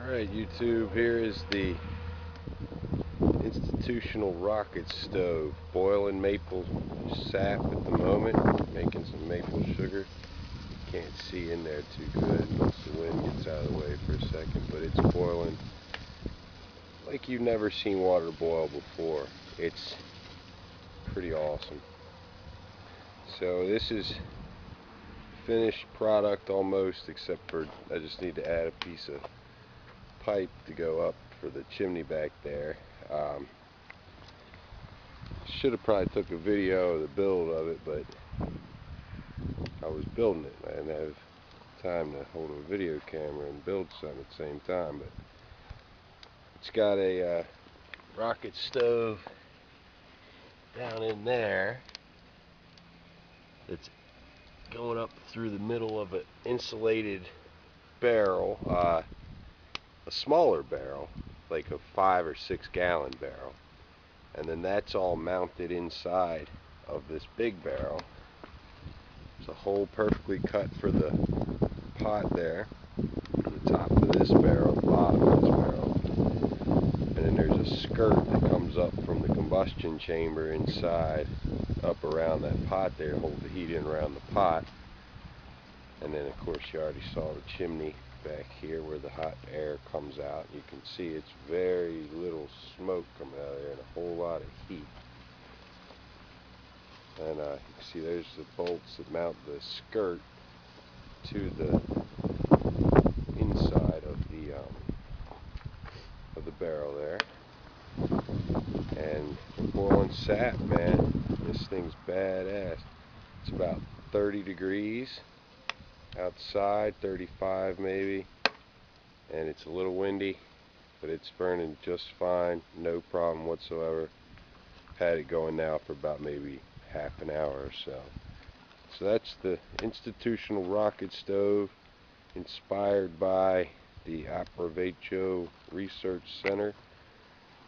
Alright, YouTube, here is the institutional rocket stove. Boiling maple sap at the moment, making some maple sugar. Can't see in there too good once the wind gets out of the way for a second, but it's boiling like you've never seen water boil before. It's pretty awesome. So this is finished product almost, except for I just need to add a piece of pipe to go up for the chimney back there. Should have probably took a video of the build of it, but I was building it. I didn't have time to hold a video camera and build something at the same time. But it's got a rocket stove down in there that's going up through the middle of an insulated barrel, a smaller barrel, like a 5 or 6 gallon barrel, and then that's all mounted inside of this big barrel. There's a hole perfectly cut for the pot there, on the top of this barrel, the bottom of this barrel, and then there's a skirt that comes up from the combustion chamber inside up around that pot there to hold the heat in around the pot. And then of course you already saw the chimney back here where the hot air comes out. You can see it's very little smoke coming out of there and a whole lot of heat. And you can see there's the bolts that mount the skirt to the inside of the barrel there. And we're boiling sap, man. This thing's badass. It's about 30 degrees outside, 35 maybe, and it's a little windy, but it's burning just fine, no problem whatsoever. Had it going now for about maybe half an hour or so. So that's the institutional rocket stove, inspired by the Approvecho Research Center,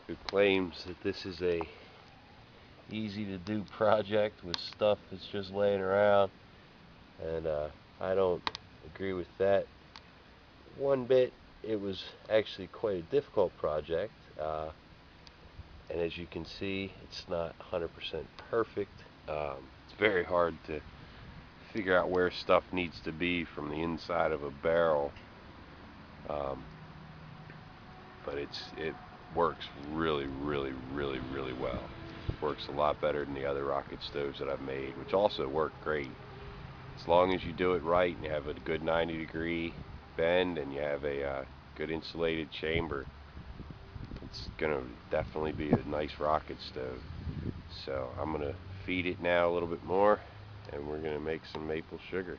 who claims that this is a easy to do project with stuff that's just laying around, and I don't agree with that one bit. It was actually quite a difficult project, and as you can see, it's not 100% perfect. It's very hard to figure out where stuff needs to be from the inside of a barrel, but it works really well. It works a lot better than the other rocket stoves that I've made, which also work great. As long as you do it right and you have a good 90-degree bend and you have a good insulated chamber, it's gonna definitely be a nice rocket stove. So I'm gonna feed it now a little bit more, and we're gonna make some maple sugar.